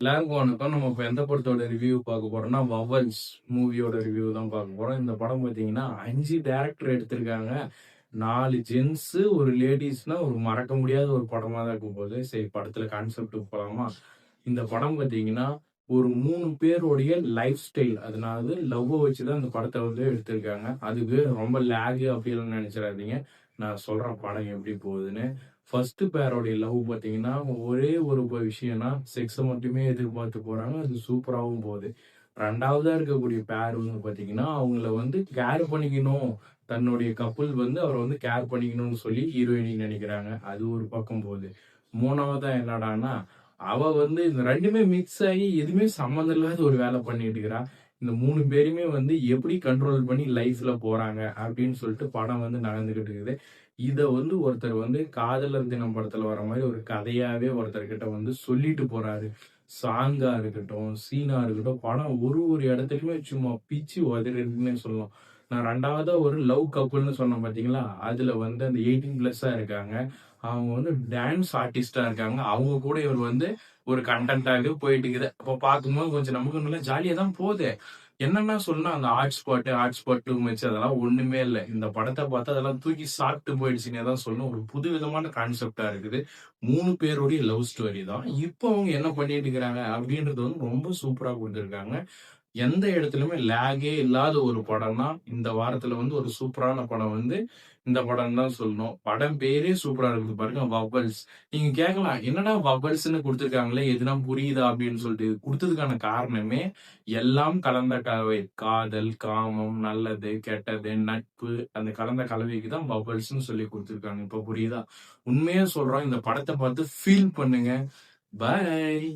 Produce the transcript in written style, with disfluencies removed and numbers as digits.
எல்லாருக்கும் வணக்கம். நம்ம இப்ப எந்த படத்தோட ரிவ்யூ பார்க்க போறோம்னா, வவ்வல்ஸ் மூவியோட ரிவ்யூ தான் பார்க்க போறோம். இந்த படம் பார்த்தீங்கன்னா, 5 டைரக்டர் எடுத்திருக்காங்க. 4 ஜென்ஸு, 1 லேடீஸ்னா ஒரு மறக்க முடியாத ஒரு படமா தான் இருக்கும் போது. சரி படத்துல கான்செப்ட்டுக்கு போலாமா? இந்த படம் பார்த்தீங்கன்னா, ஒரு 3 பேருடைய லைஃப் ஸ்டைல் அதாவது லவ்வ வச்சு தான் இந்த படத்த வந்து எடுத்திருக்காங்க. அதுக்கு ரொம்ப லேகு அப்படிலாம் நெனச்சிராதீங்க. நான் சொல்றேன் படம் எப்படி போகுதுன்னு. ஃபர்ஸ்ட் பேரோடைய லவ் பார்த்தீங்கன்னா, ஒரே ஒரு விஷயம்னா, செக்ஸ மட்டுமே எதிர்பார்த்து போறாங்க. அது சூப்பராவும் போகுது. 2வதா இருக்கக்கூடிய பேர் வந்து பார்த்தீங்கன்னா, அவங்கள வந்து கேர் பண்ணிக்கணும். தன்னுடைய கப்புல் வந்து அவர வந்து கேர் பண்ணிக்கணும்னு சொல்லி ஹீரோயினி நெனைக்கிறாங்க. அது ஒரு பக்கம் போகுது. 3வதா என்னடான்னா, அவ வந்து இந்த 2மே மிக்ஸ் ஆகி எதுவுமே சம்மந்தம் இல்லாத ஒரு வேல பண்ணிட்டு இருக்கிறா. இந்த 3 பேரையுமே வந்து எப்படி கண்ட்ரோல் பண்ணி லைஃப்ல போறாங்க அப்படின்னு சொல்லிட்டு படம் வந்து நகர்ந்துகிட்டு இருக்குது. இத வந்து ஒருத்தர் வந்து காதலர் தினம் படத்துல வர மாரி ஒரு கதையாவே ஒருத்தர்கிட்ட வந்து சொல்லிட்டு போறாரு. சாங்கா இருக்கட்டும், சீனா இருக்கட்டும், படம் ஒரு இடத்துலயுமே சும்மா பிச்சு உதறிருக்குன்னே சொல்லலாம். நான் 2வதா ஒரு லவ் கப்புல்ன்னு சொன்னேன் பார்த்தீங்களா? அதுல வந்து அந்த 18+ இருக்காங்க. அவங்க வந்து டான்ஸ் ஆர்டிஸ்ட்டா இருக்காங்க. அவங்க கூட இவர் வந்து ஒரு கன்டென்ட்டாவே போயிட்டு இருக்குது. அப்ப பார்க்கும்போது கொஞ்சம் நமக்கு நல்லா ஜாலியா தான் போது. என்னன்னா சொல்லணும் அந்த ஹாட் ஸ்பாட் டூ மச் அதெல்லாம் ஒண்ணுமே இல்ல. இந்த படத்த பார்த்தா அதெல்லாம் தூக்கி சாப்பிட்டு போயிடுச்சுன்னே தான் சொல்லணும். ஒரு புதுவிதமான கான்செப்ட்டா இருக்குது. 3 பேருடைய லவ் ஸ்டோரி தான். இப்போ அவங்க என்ன பண்ணிட்டு இருக்கிறாங்க அப்படின்றது வந்து ரொம்ப சூப்பரா குடுத்திருக்காங்க. எந்த இடத்துலயுமே லேகே இல்லாத ஒரு படம்னா, இந்த வாரத்துல வந்து ஒரு சூப்பரான படம் வந்து இந்த படம் தான் சொல்லணும். படம் பேரே சூப்பரா இருக்குது பாருங்க, வவ்வல்ஸ். நீங்க கேட்கலாம், "என்னடா வவ்வல்ஸ்ன்னு குடுத்துருக்காங்களே, எதுனா புரியுதா?" அப்படின்னு சொல்லிட்டு. குடுத்ததுக்கான காரணமே, எல்லாம் கலந்த கலவை. காதல், காமம், நல்லது, கெட்டது, நட்பு அந்த கலந்த கலவைக்கு தான் வவ்வல்ஸ்ன்னு சொல்லி குடுத்துருக்காங்க. இப்ப புரியுதா? உண்மையா சொல்றோம், இந்த படத்த பார்த்து ஃபீல் பண்ணுங்க. பாய்.